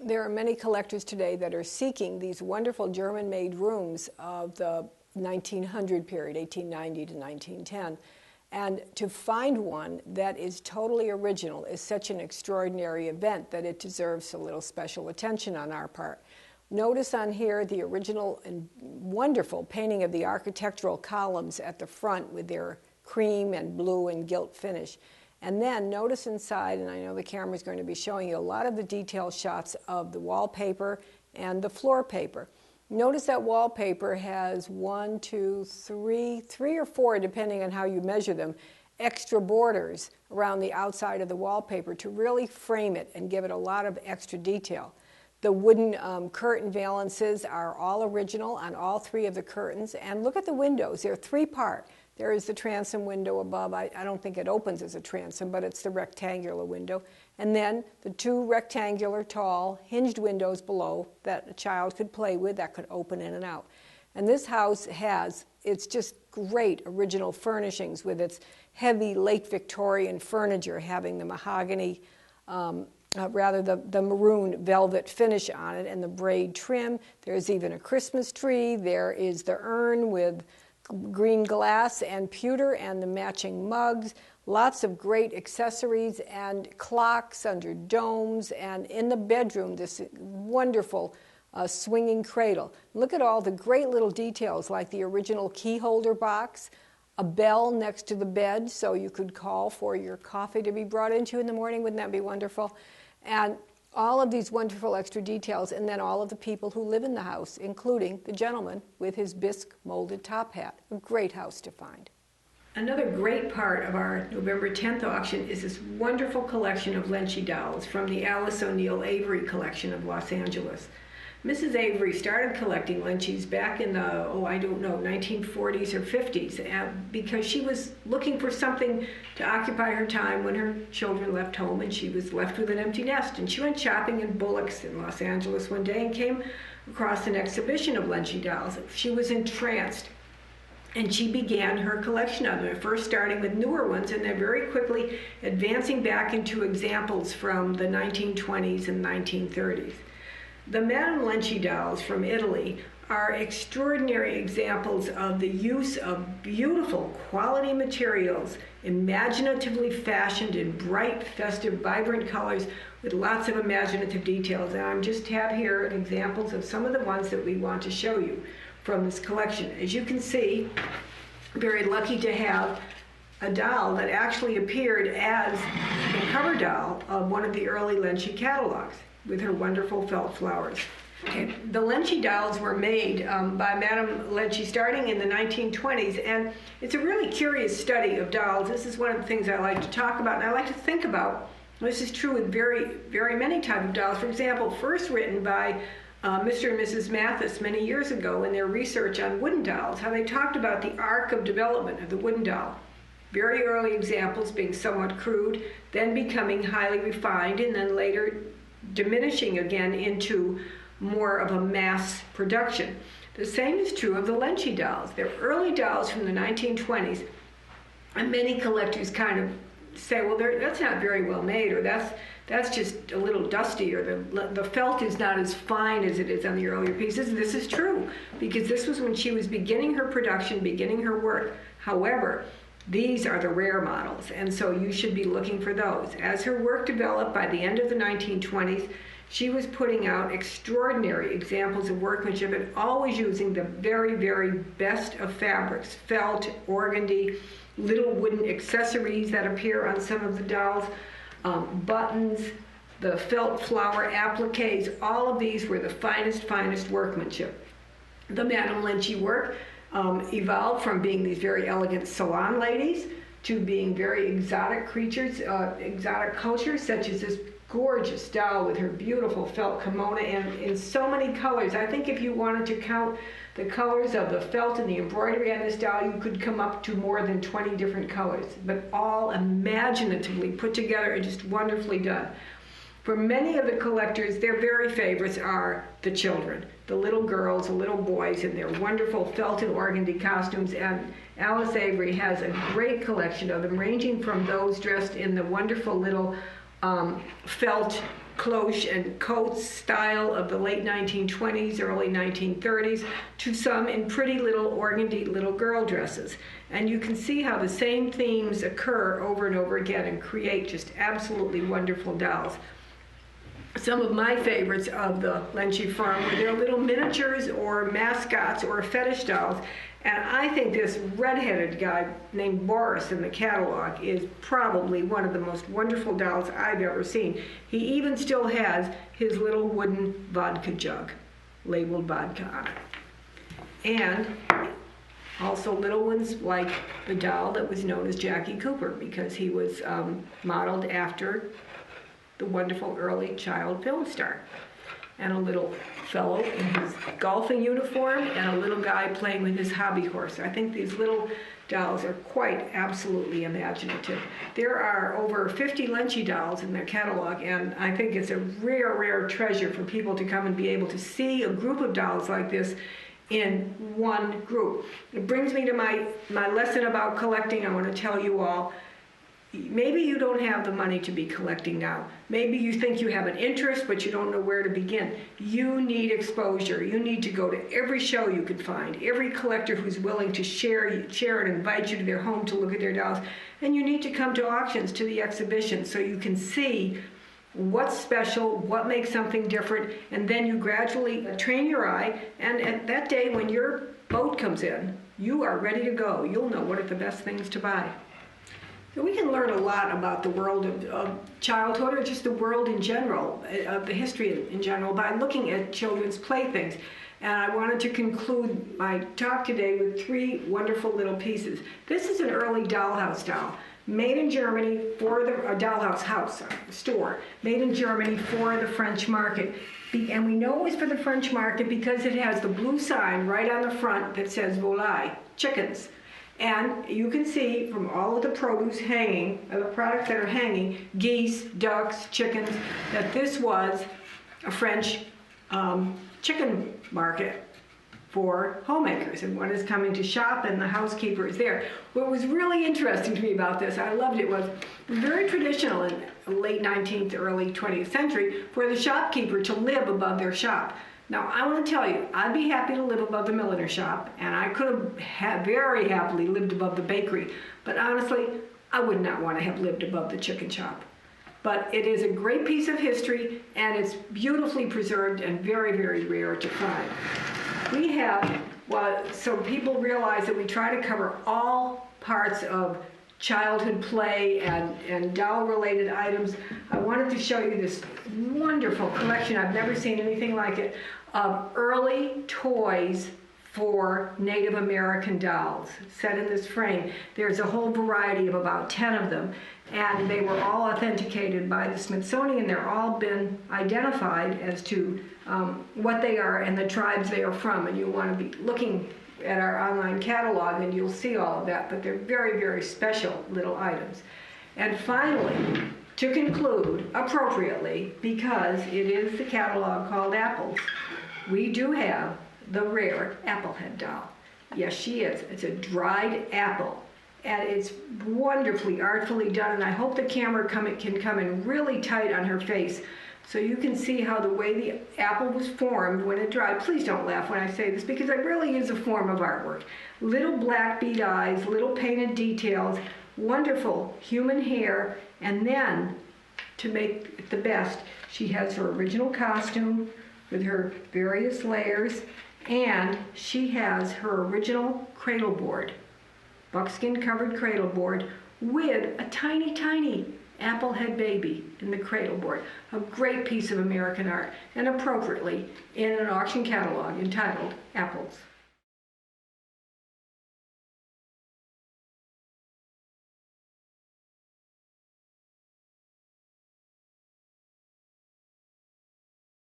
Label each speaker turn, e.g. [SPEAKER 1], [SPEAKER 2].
[SPEAKER 1] There are many collectors today that are seeking these wonderful German-made rooms of the 1900 period, 1890 to 1910. And to find one that is totally original is such an extraordinary event that it deserves a little special attention on our part. Notice on here the original and wonderful painting of the architectural columns at the front with their cream and blue and gilt finish. And then notice inside, and I know the camera is going to be showing you a lot of the detail shots of the wallpaper and the floor paper. Notice that wallpaper has 1, 2, 3 or 4, depending on how you measure them, extra borders around the outside of the wallpaper to really frame it and give it a lot of extra detail. The wooden curtain valances are all original on all 3 of the curtains. And look at the windows. They're 3-part. There is the transom window above. I don't think it opens as a transom, but it's the rectangular window. And then the 2 rectangular, tall, hinged windows below that a child could play with that could open in and out. And this house has, it's just great original furnishings with its heavy late Victorian furniture having the mahogany, the maroon velvet finish on it and the braid trim. There's even a Christmas tree. There is the urn with green glass and pewter and the matching mugs. Lots of great accessories and clocks under domes, and in the bedroom this wonderful swinging cradle. Look at all the great little details like the original key holder box, a bell next to the bed so you could call for your coffee to be brought into you in the morning. Wouldn't that be wonderful? And all of these wonderful extra details, and then all of the people who live in the house, including the gentleman with his bisque molded top hat. A great house to find. Another great part of our November 10th auction is this wonderful collection of Lenci dolls from the Alice Avery collection of Los Angeles. Mrs. Avery started collecting Lencis back in the, 1940s or 50s, because she was looking for something to occupy her time when her children left home and she was left with an empty nest. And she went shopping in Bullock's in Los Angeles one day and came across an exhibition of Lenci dolls. She was entranced, and she began her collection of them, first starting with newer ones and then very quickly advancing back into examples from the 1920s and 1930s. The Madame Lenci dolls from Italy are extraordinary examples of the use of beautiful quality materials, imaginatively fashioned in bright, festive, vibrant colors with lots of imaginative details. And I just have here examples of some of the ones that we want to show you from this collection. As you can see, very lucky to have a doll that actually appeared as the cover doll of one of the early Lenci catalogs, with her wonderful felt flowers. Okay. The Lenci dolls were made by Madame Lenci starting in the 1920s, and it's a really curious study of dolls. This is one of the things I like to talk about, and I like to think about. This is true with very, very many types of dolls. For example, first written by Mr. and Mrs. Mathis many years ago in their research on wooden dolls, how they talked about the arc of development of the wooden doll. Very early examples being somewhat crude, then becoming highly refined, and then later diminishing again into more of a mass production. The same is true of the Lenci dolls. They're early dolls from the 1920s, and many collectors kind of say, well, that's not very well made, or that's just a little dusty, or the felt is not as fine as it is on the earlier pieces. This is true, because this was when she was beginning her production, beginning her work. However, these are the rare models, and so you should be looking for those. As her work developed by the end of the 1920s, she was putting out extraordinary examples of workmanship and always using the very, very best of fabrics, felt, organdy, little wooden accessories that appear on some of the dolls, buttons, the felt flower appliques. All of these were the finest workmanship. The Madame Lenci work evolved from being these very elegant salon ladies to being very exotic creatures, exotic cultures, such as this gorgeous doll with her beautiful felt kimono and in so many colors. I think if you wanted to count the colors of the felt and the embroidery on this doll, you could come up to more than 20 different colors, but all imaginatively put together and just wonderfully done. For many of the collectors, their very favorites are the children, the little girls, the little boys in their wonderful felt and organdy costumes, and Alice Avery has a great collection of them, ranging from those dressed in the wonderful little felt cloche and coats style of the late 1920s, early 1930s, to some in pretty little organdy little girl dresses. And you can see how the same themes occur over and over again and create just absolutely wonderful dolls. Some of my favorites of the Lenci firm were their little miniatures or mascots or fetish dolls. And I think this red-headed guy named Boris in the catalog is probably one of the most wonderful dolls I've ever seen. He even still has his little wooden vodka jug labeled vodka on it. And also little ones like the doll that was known as Jackie Cooper, because he was modeled after the wonderful early child film star. And a little fellow in his golfing uniform and a little guy playing with his hobby horse. I think these little dolls are quite absolutely imaginative. There are over 50 Lenci dolls in their catalog, and I think it's a rare, rare treasure for people to come and be able to see a group of dolls like this in one group. It brings me to my lesson about collecting. I want to tell you all, maybe you don't have the money to be collecting now. Maybe you think you have an interest, but you don't know where to begin. You need exposure. You need to go to every show you can find, every collector who's willing to share and invite you to their home to look at their dolls. And you need to come to auctions, to the exhibition, so you can see what's special, what makes something different, and then you gradually train your eye, and at that day when your boat comes in, you are ready to go. You'll know what are the best things to buy. So we can learn a lot about the world of childhood, or just the world in general, of the history in general, by looking at children's playthings. And I wanted to conclude my talk today with three wonderful little pieces. This is an early dollhouse doll, made in Germany for the dollhouse house store, made in Germany for the French market. And we know it was for the French market because it has the blue sign right on the front that says volaille, chickens. And you can see from all of the produce hanging, the products that are hanging, geese, ducks, chickens, that this was a French chicken market for homemakers. And one is coming to shop and the housekeeper is there. What was really interesting to me about this, I loved it, was very traditional in the late 19th, early 20th century for the shopkeeper to live above their shop. Now, I want to tell you, I'd be happy to live above the milliner shop, and I could have very happily lived above the bakery, but honestly, I would not want to have lived above the chicken shop. But it is a great piece of history, and it's beautifully preserved and very, very rare to find. We have, well, so people realize that we try to cover all parts of childhood play and doll-related items. I wanted to show you this wonderful collection. I've never seen anything like it, of early toys for Native American dolls set in this frame. There's a whole variety of about 10 of them, and they were all authenticated by the Smithsonian. They're all been identified as to what they are and the tribes they are from, and you'll want to be looking at our online catalog and you'll see all of that, but they're very, very special little items. And finally, to conclude appropriately, because it is the catalog called Apples, we do have the rare Applehead doll. Yes, she is. It's a dried apple, and it's wonderfully artfully done, and I hope the camera can come in really tight on her face so you can see how the way the apple was formed when it dried. Please don't laugh when I say this, because it really is a form of artwork. Little black bead eyes, little painted details, wonderful human hair, and then, to make it the best, she has her original costume with her various layers, and she has her original cradle board, buckskin covered cradle board, with a tiny, tiny Applehead baby in the cradle board. A great piece of American art, and appropriately in an auction catalog entitled Apples.